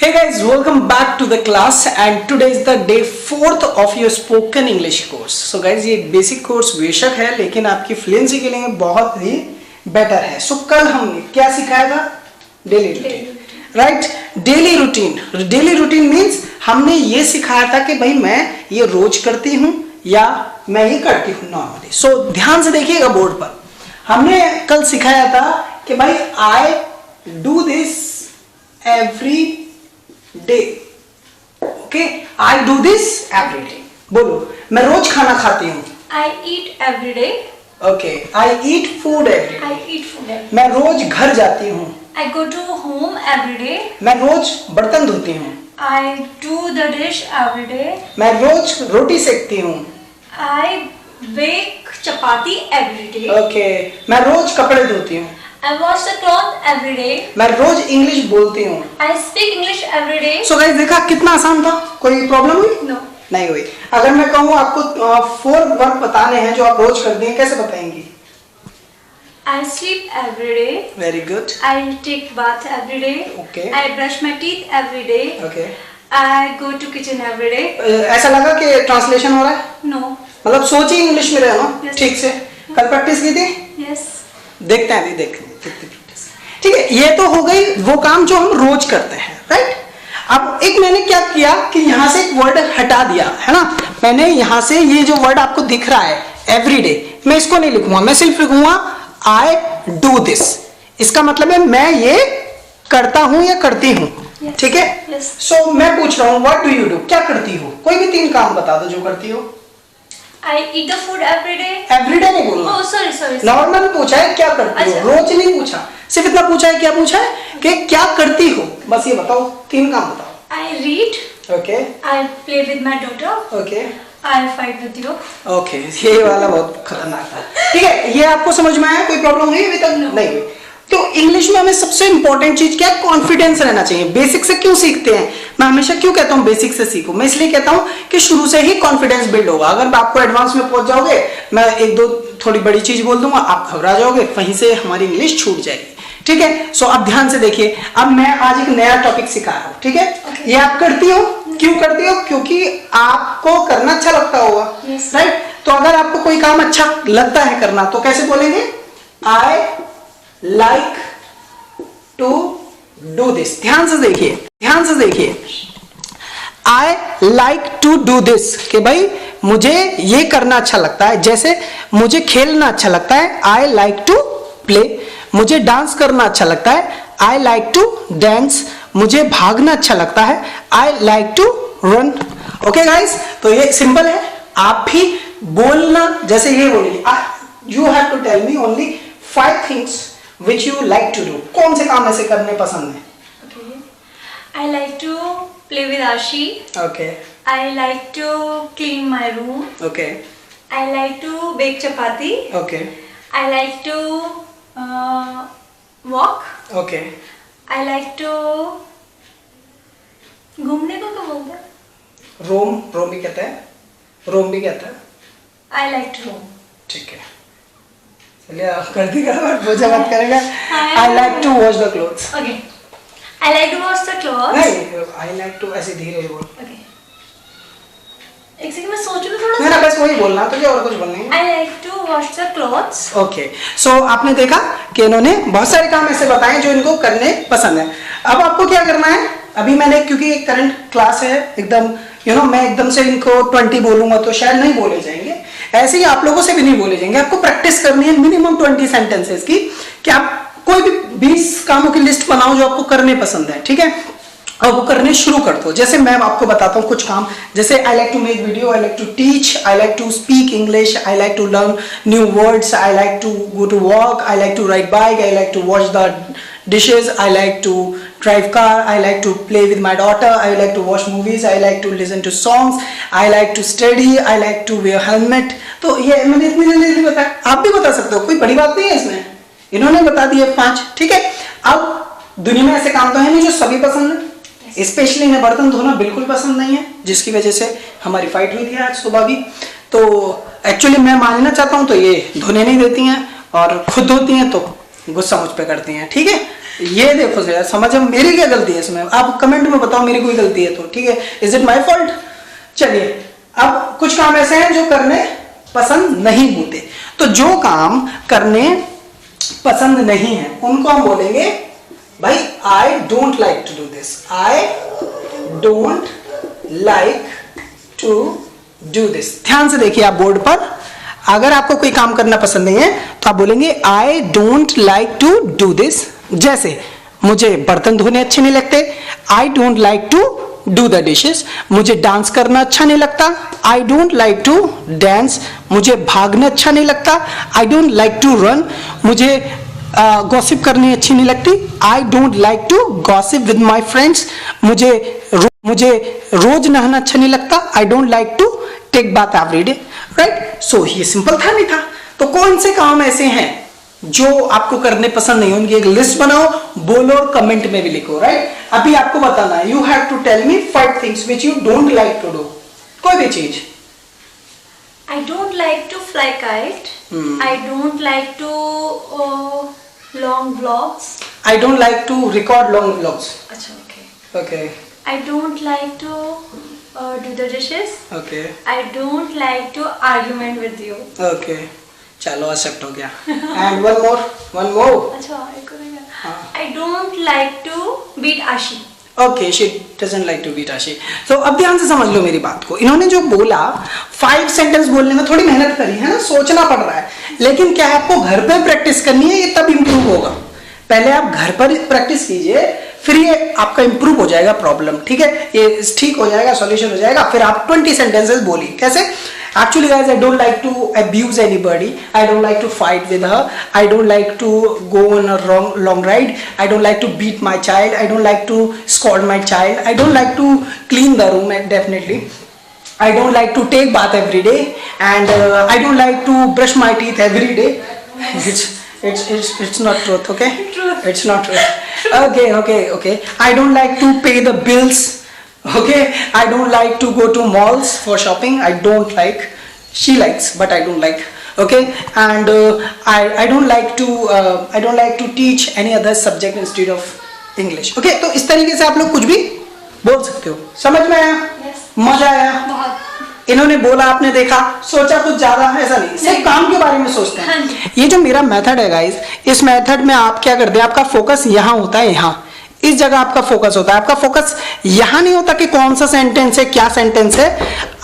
Hey guys, welcome back to the class and today is the day 4th of your spoken English course. So guys, ये basic course बेशक है लेकिन आपकी fluency के लिए बहुत ही बेटर है. So कल हमने क्या सिखाया था? Daily routine, right? Daily routine. Daily routine means हमने ये सिखाया था कि भाई मैं ये रोज करती हूँ या मैं ये करती हूँ नॉर्मली. सो ध्यान से देखिएगा बोर्ड पर. हमने कल सिखाया था कि भाई I do this every day. Okay, I do this every day. बोलो, मैं रोज खाना खाती हूँ. I eat every day. Okay, I eat food every I day. eat food every day. मैं रोज घर जाती हूँ. I go to home every day. मैं रोज बर्तन धोती हूँ. I do the dish every day. मैं रोज रोटी सेकती हूँ. I bake chapati every day. Okay, मैं रोज कपड़े धोती हूँ. I wash the cloth every day. मैं रोज इंग्लिश बोलती हूँ. I speak English every day. So guys, देखा कितना आसान था? कोई प्रॉब्लम हुई? No. नहीं हुई. अगर मैं कहूँ आपको 4 वर्क बताने हैं जो आप रोज करती हैं, कैसे बताएंगी? I sleep every day. Very good. I take bath every day. Okay. I brush my teeth every day. Okay. I go to kitchen every day. ऐसा लगा कि ट्रांसलेशन हो रहा है? No. मतलब सोचिए इंग्लिश में रहे ना. Yes. ठीक से. कल प्रैक्टिस की थी? Yes. देखते हैं अभी, देखते हैं कितनी प्रैक्टिस. ठीक है, ये तो हो गई वो काम जो हम रोज करते हैं, राइट? अब एक मैंने क्या किया कि यहाँ से एक वर्ड हटा दिया है ना. मैंने यहाँ से ये जो वर्ड आपको दिख रहा है एवरीडे, मैं इसको नहीं लिखूंगा. मैं सिर्फ लिखूंगा आई डू दिस. इसका मतलब है मैं ये करता हूं या करती हूं. Yes. ठीक है. Yes. सो मैं पूछ रहा हूं व्हाट डू यू डू. क्या करती हो? कोई भी 3 काम बता दो जो करती हो. I eat the food every day. Everyday नहीं बोलना. Oh, sorry. नॉर्मल पूछा है क्या करती हो, अच्छा. रोज नहीं पूछा. सिर्फ इतना पूछा है, क्या पूछा है कि क्या करती हो. बस ये बताओ, 3 काम बताओ. I read. Okay. I play with my daughter. Okay. I fight with you. Okay, ये वाला बहुत खतरनाक था. ठीक है, ये आपको समझ में आया? कोई प्रॉब्लम हुई अभी तक? नहीं हुई. तो इंग्लिश में हमें सबसे इंपॉर्टेंट चीज क्या है? कॉन्फिडेंस रहना चाहिए. बेसिक से क्यों सीखते हैं? मैं हमेशा क्यों कहता हूँ बेसिक से सीखो? मैं इसलिए कहता हूँ कि शुरू से ही कॉन्फिडेंस बिल्ड होगा. अगर आपको एडवांस में पहुंच जाओगे, मैं 1-2 थोड़ी बड़ी चीज बोल दूंगा, आप घबरा जाओगे, वहीं से हमारी इंग्लिश छूट जाएगी. ठीक है. सो अब ध्यान से देखिए. अब मैं आज एक नया टॉपिक सिखा रहा हूँ. ठीक है. Okay. ये आप करती हो. क्यों करती हो? क्योंकि आपको करना अच्छा लगता होगा, Yes. राइट? तो अगर आपको कोई काम अच्छा लगता है करना, तो कैसे बोलेंगे? I like to do this. ध्यान से देखिए. I like to do this कि भाई मुझे ये करना अच्छा लगता है. जैसे मुझे खेलना अच्छा लगता है, आई लाइक टू प्ले. मुझे डांस करना अच्छा लगता है, आई लाइक टू डांस. मुझे भागना अच्छा लगता है, I like to run. Okay guys, तो ये सिंपल है. आप भी बोलना जैसे ये बोलिए. You have to tell me only 5 things which you like to do. कौन से काम ऐसे करने पसंद है? Okay. I like to play with Ashi. Okay. I like to clean my room. Okay. I like to bake chapati. Okay. I like to walk. Okay. I like to घूमने को क्या बोलते हैं? रोम भी कहते हैं. रोम भी कहता है. I like to roam. ठीक है, चलिए आप कर दीजिए. मुझे मत करेगा. I- I like to wash the clothes. Okay. I like to wash the clothes. नहीं, आई लाइक टू ऐसे धीरे बोल. Okay. एक सेकंड मैं सोचूं थोड़ा मेरा सा. बस वही बोलना, तो क्या और कुछ बोलना है? I like to wash the clothes. Okay. So आपने देखा कि इन्होंने बहुत सारे काम ऐसे बताए जो इनको करने पसंद है. अब आपको क्या करना है? अभी मैंने, क्योंकि एक करंट क्लास है एकदम, मैं एकदम से इनको 20 बोलूंगा तो शायद नहीं बोले जाएंगे. ऐसे ही आप लोगों से भी नहीं बोले जाएंगे. आपको प्रैक्टिस करनी है मिनिमम 20 सेंटेंसेस की, कि आप कोई भी 20 कामों की लिस्ट बनाओ जो आपको करने पसंद है. ठीक है. और वो करने शुरू कर दो. जैसे मैं आपको बताता हूँ कुछ काम. जैसे I like to make video, I like to teach, I like to speak English, I like to learn new words, I like to go to walk, I like to ride bike, I like to wash the dishes, I like to drive car, I like to play with my daughter, I like to watch movies, I like to listen to songs, I like to study, I like to wear helmet. तो ये मैंने इतनी जल्दी बताया. आप भी बता सकते हो, कोई बड़ी बात नहीं है इसमें. इन्होंने बता दिए 5. ठीक है. अब दुनिया में ऐसे काम तो है नहीं जो सभी पसंद है. स्पेशली इन्हें बर्तन धोना बिल्कुल पसंद नहीं है, जिसकी वजह से हमारी फाइट हुई थी आज सुबह भी. तो एक्चुअली मैं मानना चाहता हूँ, तो ये धोने नहीं देती हैं और खुद धोती हैं तो गुस्सा मुझ पे करती हैं. ठीक है. ये देखो जरा समझ, मेरी क्या गलती है इसमें, आप कमेंट में बताओ मेरी कोई गलती है तो, ठीक है, इज इट माई फॉल्ट। चलिए अब कुछ काम ऐसे हैं जो करने पसंद नहीं होते, तो जो काम करने पसंद नहीं है उनको हम बोलेंगे भाई I don't like to do this, I don't like to do this. ध्यान से देखिए आप बोर्ड पर, अगर आपको कोई काम करना पसंद नहीं है तो आप बोलेंगे I don't like to do this. जैसे मुझे बर्तन धोने अच्छे नहीं लगते, I don't like to do the dishes. मुझे डांस करना अच्छा नहीं लगता, I don't like to dance. मुझे भागना अच्छा नहीं लगता, I don't like to run. मुझे गॉसिप करनी अच्छी नहीं लगती, I don't like to gossip with my friends. मुझे रोज नहाना अच्छा नहीं लगता, I don't like to take bath every day, right. So ये सिंपल था, नहीं था। तो कौन से काम ऐसे हैं जो आपको करने पसंद नहीं, उनकी एक लिस्ट बनाओ, बोलो और कमेंट में भी लिखो, राइट। अभी आपको बताना है, you have to tell me 5 things which you don't like to do. कोई भी चीज। I don't like to fly kite. I don't like to long vlogs. I don't like to record long vlogs. अच्छा, okay. Okay. I don't like to do the dishes. Okay. I don't like to argument with you. Okay. चलो accept हो गया। And one more. अच्छा, एक और है। हाँ। I don't like to beat Ashi. Okay, she doesn't like to beat Ashi. तो अब ध्यान से समझ लो मेरी बात को, इन्होंने जो बोला 5 सेंटेंस बोलने में थोड़ी मेहनत करी है ना, सोचना पड़ रहा है, लेकिन क्या है आपको घर पे प्रैक्टिस करनी है, ये तब इंप्रूव होगा। पहले आप घर पर प्रैक्टिस कीजिए, फिर ये आपका इंप्रूव हो जाएगा प्रॉब्लम, ठीक है, ये ठीक हो जाएगा, सॉल्यूशन हो जाएगा, फिर आप 20 सेंटेंसेस बोलिए। कैसे? Actually guys, I don't like to abuse anybody, I don't like to fight with her, I don't like to go on a long ride, I don't like to beat my child, I don't like to scold my child, I don't like to clean the room definitely, I don't like to take bath every day, and I don't like to brush my teeth every day. It's not truth, okay? Truth. It's not truth. Okay. I don't like to pay the bills. Okay, I don't like to go to malls for shopping. I don't like. She likes, but I don't like. Okay, and I don't like to teach any other subject instead of English. Okay, तो इस तरीके से आप लोग कुछ भी बोल सकते हो। समझ में आया? Yes. मजा आया? बहुत। इन्होंने बोला, आपने देखा, सोचा कुछ ज्यादा, ऐसा नहीं, सिर्फ काम के बारे में सोचते हैं। ये जो मेरा मेथड है गाइस, इस मेथड में आप क्या करते हैं, आपका फोकस यहाँ होता है, यहाँ इस जगह आपका फोकस होता है। आपका फोकस यहाँ नहीं होता कि कौन सा सेंटेंस है, क्या सेंटेंस है,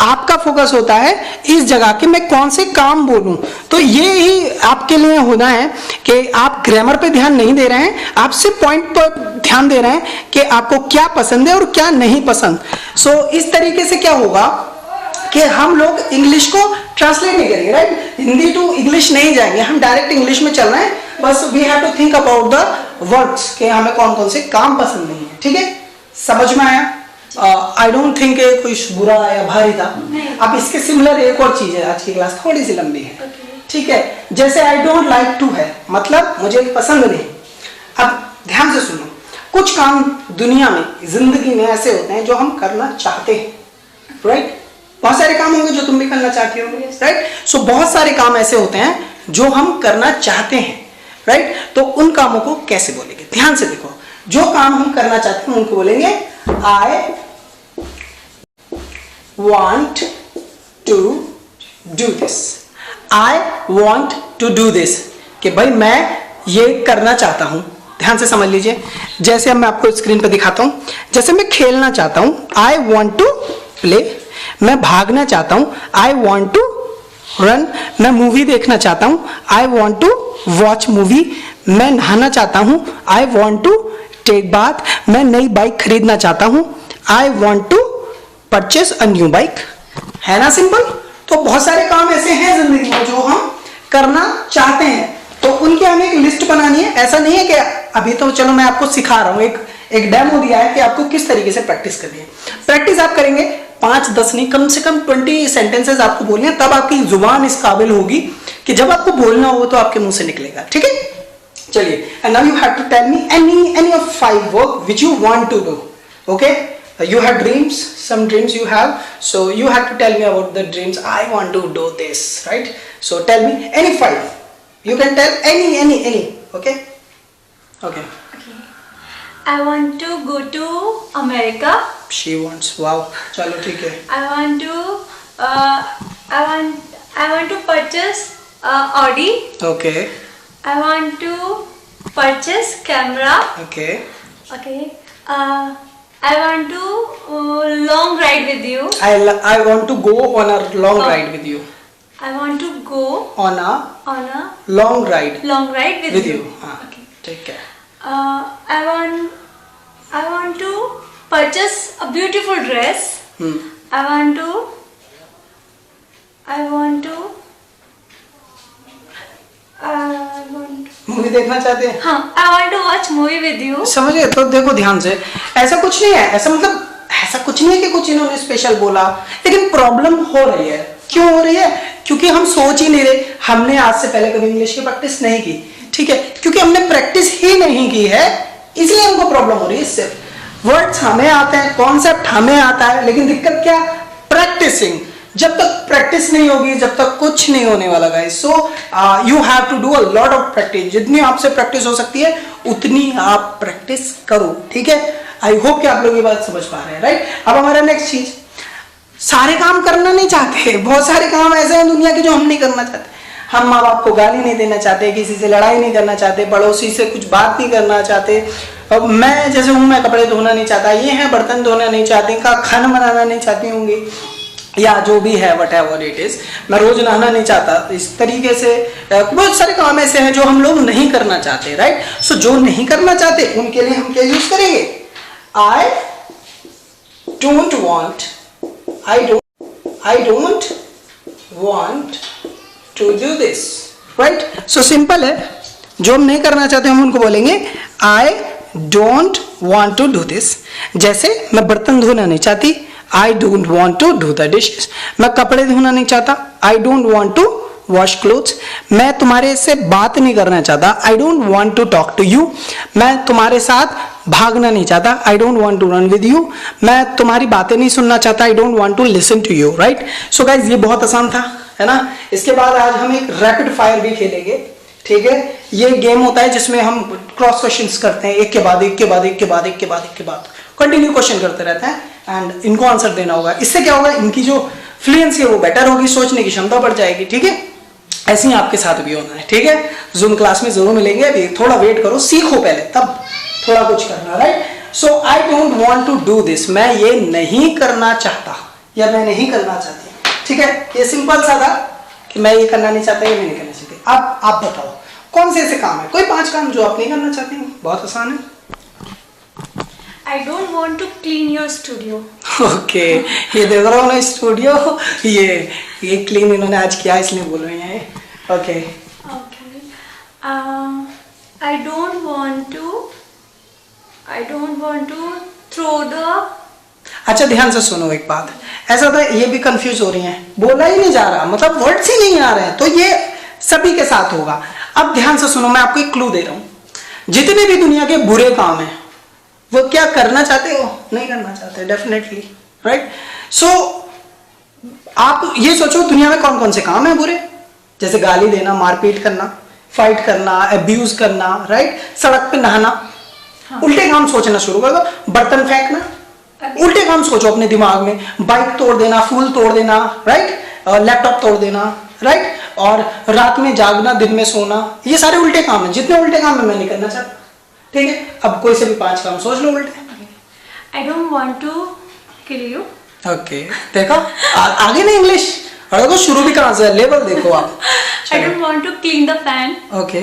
आपका फोकस होता है इस जगह कि मैं कौन से काम बोलूं। तो ये ही आपके लिए होना है कि आप ग्रामर पे ध्यान नहीं दे रहे हैं, आप सिर्फ पॉइंट पर ध्यान दे रहे हैं कि आपको क्या पसंद है और क्या नहीं पसंद। सो इस तरीके से क्या होगा कि हम लोग इंग्लिश को ट्रांसलेट नहीं करेंगे, राइट, हिंदी टू इंग्लिश नहीं जाएंगे, हम डायरेक्ट इंग्लिश में चल रहे हैं। बस we have to think about the words कि हमें कौन कौन से काम पसंद नहीं है, ठीक है, समझ में आया? आई डोंट थिंक कुछ बुरा या भारी था। अब इसके सिमिलर एक और चीज है, आज की क्लास थोड़ी सी लंबी है, ठीक है, जैसे आई डोंट लाइक टू है, मतलब मुझे पसंद नहीं। अब ध्यान से सुनो, कुछ काम दुनिया में, जिंदगी में ऐसे होते हैं जो हम करना चाहते हैं, राइट, बहुत सारे काम होंगे जो तुम भी करना चाहती हो, राइट। सो बहुत सारे काम ऐसे होते हैं जो हम करना चाहते हैं, राइट। तो उन कामों को कैसे बोलेंगे? ध्यान से देखो, जो काम हम करना चाहते हैं उनको बोलेंगे I want to do this, I want to do this, कि भाई मैं ये करना चाहता हूं। ध्यान से समझ लीजिए, जैसे अब मैं आपको स्क्रीन पर दिखाता हूं, जैसे मैं खेलना चाहता हूं, आई वॉन्ट टू प्ले, मैं भागना चाहता हूं, आई वॉन्ट टू रन, मैं मूवी देखना चाहता हूं, I want to watch movie, मैं नहाना चाहता हूं, I want to take bath, मैं नई बाइक खरीदना चाहता हूं, I want to purchase a new bike. है ना सिंपल? तो बहुत सारे काम ऐसे हैं जिंदगी में जो हम करना चाहते हैं, तो उनकी हमें एक लिस्ट बनानी है। ऐसा नहीं है कि अभी तो चलो मैं आपको सिखा रहा हूं, एक डेमो दिया है कि आपको किस तरीके से प्रैक्टिस करनी है। प्रैक्टिस आप करेंगे 5-10 नहीं, कम से कम 20 सेंटेंसेस आपको बोलने हैं, तब आपकी जुबान इस काबिल होगी कि जब आपको बोलना हो तो आपके मुंह से निकलेगा, ठीक है। चलिए, and now you have to tell me any of 5 work which you want to do, okay. You have dreams, some dreams you have, so you have to tell me about the dreams. I want to do this, right? So tell me any 5. You can tell any, okay? Okay. I want to go to America. She wants. Wow. चलो ठीक है. I want to purchase Audi. Okay. I want to purchase camera. Okay. Okay. I want to long ride with you. I want to go on a long ride with you. I want to go On a on a long ride long ride with you. हाँ. Okay. ठीक है. I want to purchase a beautiful dress. I want to movie देखना चाहते हैं? हाँ, I want to watch movie with you. समझे? तो देखो ध्यान से, ऐसा कुछ नहीं है, ऐसा मतलब ऐसा कुछ नहीं है कि कुछ इन्होंने स्पेशल बोला, लेकिन प्रॉब्लम हो रही है. क्यों हो रही है? क्योंकि हम सोच ही नहीं रहे. हमने आज से पहले कभी इंग्लिश की प्रैक्टिस नहीं की, ठीक है? क्योंकि हमने प्रैक्टिस ही नहीं की है, इसलिए हमको प्रॉब्लम हो रही है. सिर्फ वर्ड्स हमें आते हैं, कॉन्सेप्ट हमें आता है, लेकिन दिक्कत क्या? प्रैक्टिसिंग. जब तक प्रैक्टिस नहीं होगी, जब तक कुछ नहीं होने वाला guys. So you have to do a lot of practice. जितनी आपसे प्रैक्टिस हो सकती है उतनी आप प्रैक्टिस करो, ठीक है? आई होप कि आप लोग ये बात समझ पा रहे हैं, राइट? अब हमारा नेक्स्ट चीज, सारे काम करना नहीं चाहते. बहुत सारे काम ऐसे हैं दुनिया के जो हम नहीं करना चाहते. हम माँ बाप को गाली नहीं देना चाहते, किसी से लड़ाई नहीं करना चाहते, पड़ोसी से कुछ बात नहीं करना चाहते. अब मैं जैसे हूँ, मैं कपड़े धोना नहीं चाहता, ये है बर्तन धोना नहीं चाहते, खाना बनाना नहीं चाहती होंगी, या जो भी है वट एवर इट इज, मैं रोज नहाना नहीं चाहता. इस तरीके से बहुत सारे काम ऐसे हैं जो हम लोग नहीं करना चाहते, राइट? सो जो नहीं करना चाहते उनके लिए हम क्या यूज करेंगे? I don't want to do this, right? So simple है. जो हम नहीं करना चाहते हम उनको बोलेंगे I don't want to do this. जैसे मैं बर्तन धोना नहीं चाहती, I don't want to do the dishes. मैं कपड़े धोना नहीं चाहता, I don't want to wash clothes. मैं तुम्हारे से बात नहीं करना चाहता, I don't want to talk to you. मैं तुम्हारे साथ भागना नहीं चाहता, I don't want to run with you. मैं तुम्हारी बातें नहीं सुनना चाहता, I don't want to listen to you, right? So guys, ये बहुत आसान था, है ना? इसके बाद आज हम एक रैपिड फायर भी खेलेंगे, ठीक है? ये गेम होता है जिसमें हम क्रॉस क्वेश्चंस करते हैं, एक के बाद कंटिन्यू क्वेश्चन करते रहते हैं, एंड इनको आंसर देना होगा. इससे क्या होगा? इनकी जो फ्लुएंसी है वो बेटर होगी, सोचने की क्षमता बढ़ जाएगी, ठीक है? ऐसे ही आपके साथ भी होना है, ठीक है? जूम क्लास में जरूर मिलेंगे. अभी थोड़ा वेट करो, सीखो पहले, तब थोड़ा कुछ करना, right? So I don't want to do this. मैं ये नहीं करना चाहता या मैं नहीं करना चाहती, ठीक है? ये सिंपल सा था कि मैं ये करना नहीं चाहता, ये मैं नहीं करना चाहती. अब आप बताओ कौन से ऐसे काम है, कोई 5 काम जो आप नहीं करना चाहते हैं? बहुत आसान है. I don't want to clean your studio. Okay, ये देख रहा हूँ ना स्टूडियो, ये क्लीन इन्होंने आज किया इसलिए बोल रहे हैं. Okay. Okay. I don't want to throw the. अच्छा ध्यान से सुनो एक बात. ऐसा होता है, ये भी कंफ्यूज हो रही हैं, बोला ही नहीं जा रहा, मतलब वर्ड्स ही नहीं आ रहे हैं, तो ये सभी के साथ होगा. अब ध्यान से सुनो, मैं आपको एक क्लू दे रहा हूँ. जितने भी दुनिया के बुरे काम हैं वो क्या करना चाहते हो? नहीं करना चाहते, डेफिनेटली, राइट? सो आप ये सोचो दुनिया में कौन कौन से काम है बुरे. जैसे गाली देना, मारपीट करना, फाइट करना, अब्यूज करना, राइट? सड़क पे नहाना. हाँ. उल्टे काम सोचना शुरू कर दो. बर्तन फेंकना, उल्टे काम सोचो अपने दिमाग में. बाइक तोड़ देना, फूल तोड़ देना, राइट? लैपटॉप तोड़ देना, राइट? और रात में जागना, दिन में सोना, ये सारे उल्टे काम हैं. जितने उल्टे काम है मैं नहीं करना चाहता, ठीक है? अब कोई से भी 5 काम सोच लो उल्टे. I don't want to kill you. Okay, देखो आगे ना इंग्लिश, और देखो शुरू भी कहाँ से है, लेवल देखो आप. I don't want to clean the fan. Okay.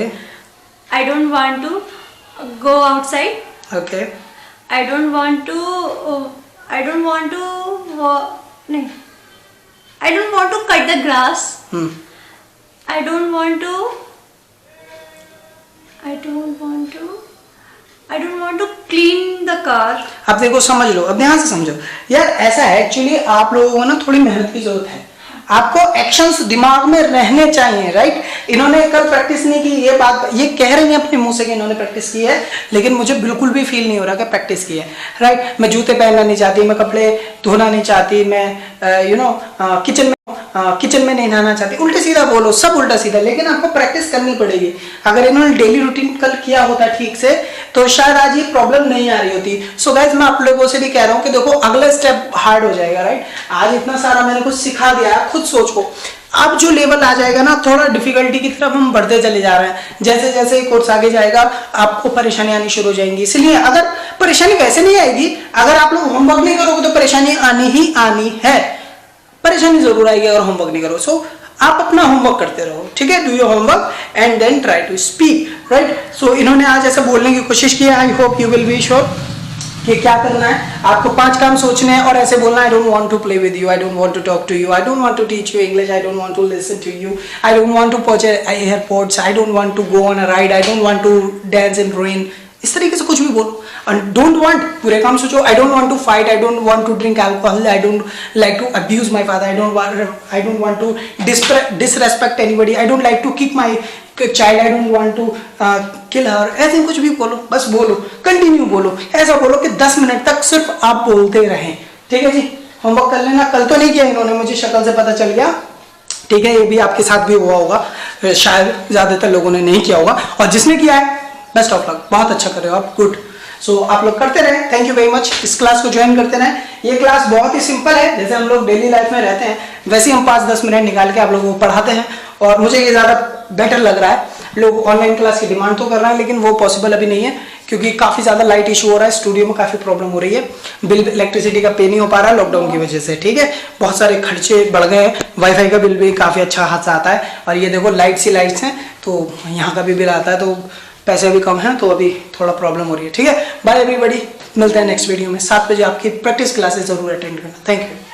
I don't want to go outside. Okay. I don't want to नहीं. I don't want to cut the grass. I don't want to clean the car. अब देखो समझ लो, अब ध्यान से समझो यार. ऐसा है एक्चुअली, आप लोगों को ना थोड़ी मेहनत की जरूरत है. आपको एक्शंस दिमाग में रहने चाहिए, राइट? इन्होंने कल प्रैक्टिस नहीं की, ये बात ये कह रही है अपने मुंह से कि इन्होंने प्रैक्टिस की है, लेकिन मुझे बिल्कुल भी फील नहीं हो रहा कि प्रैक्टिस की है, राइट? मैं जूते पहनना नहीं चाहती, मैं कपड़े धोना नहीं चाहती, मैं किचन में नहीं नहाना चाहती. उल्टे सीधा बोलो, सब उल्टा सीधा, लेकिन आपको प्रैक्टिस करनी पड़ेगी. अगर इन्होंने डेली रूटीन कल किया होता ठीक से तो शायद आज ये प्रॉब्लम नहीं आ रही होती। सो गाइज मैं आप लोगों से भी कह रहा हूँ कि देखो अगला स्टेप हार्ड हो जाएगा, राइट। आज इतना सारा मैंने कुछ सिखा दिया है, खुद सोचो अब जो लेवल आ जाएगा ना, थोड़ा डिफिकल्टी की तरफ हम बढ़ते चले जा रहे हैं। जैसे जैसे कोर्स आगे जाएगा आपको परेशानी आनी शुरू हो जाएंगी। इसलिए अगर परेशानी वैसे नहीं आएगी, अगर आप लोग होमवर्क नहीं करोगे तो परेशानी आनी ही आनी है, परेशानी जरूर आएगी अगर होमवर्क नहीं करो। सो आप अपना होमवर्क करते रहो, ठीक है, do your homework and then try to speak, right. So इन्होंने आज ऐसा बोलने की कोशिश की है, I hope you will be sure कि क्या करना है। आपको 5 काम सोचने हैं और ऐसे बोलना, I don't want to play with you, I don't want to talk to you, I don't want to teach you English, I don't want to listen to you, I don't want to purchase airports, I don't want to go on a ride, I don't want to dance in rain. इस तरीके से कुछ भी बोलो। Don't want पूरे काम सोचो, I don't want to fight, I don't want to drink alcohol, I don't like to abuse my father, I don't want to disrespect anybody, I don't like to kick my child, I don't want to kill her. ऐसे कुछ भी बोलो, बस बोलो, continue बोलो। ऐसा बोलो कि 10 मिनट तक सिर्फ आप बोलते रहें, ठीक है जी। होमवर्क कर लेना। कल तो नहीं किया इन्होंने, मुझे शक्ल से पता चल गया, ठीक है। ये भी आपके साथ भी हुआ होगा, शायद ज्यादातर लोगों ने नहीं किया होगा, और जिसने किया है बेस्ट ऑफ लक, बहुत अच्छा कर रहे हो आप, गुड। सो आप लोग करते रहें, थैंक यू वेरी मच। इस क्लास को ज्वाइन करते रहें। ये क्लास बहुत ही सिंपल है, जैसे हम लोग डेली लाइफ में रहते हैं वैसे ही हम 5-10 मिनट निकाल के आप लोगों को पढ़ाते हैं, और मुझे ये ज़्यादा बेटर लग रहा है। लोग ऑनलाइन क्लास की डिमांड तो कर रहे हैं, लेकिन वो पॉसिबल अभी नहीं है, क्योंकि काफ़ी ज़्यादा लाइट इशू हो रहा है, स्टूडियो में काफ़ी प्रॉब्लम हो रही है, बिल इलेक्ट्रिसिटी का पे नहीं हो पा रहा है लॉकडाउन की वजह से, ठीक है। बहुत सारे खर्चे बढ़ गए हैं, वाईफाई का बिल भी काफ़ी अच्छा खासा आता है, और ये देखो लाइट्स ही लाइट्स हैं, तो यहाँ का भी बिल आता है, तो पैसे भी कम हैं, तो अभी थोड़ा प्रॉब्लम हो रही है, ठीक है। बाय एवरीबॉडी, मिलते हैं नेक्स्ट वीडियो में। 7 बजे आपकी प्रैक्टिस क्लासेस जरूर अटेंड करना। Thank you.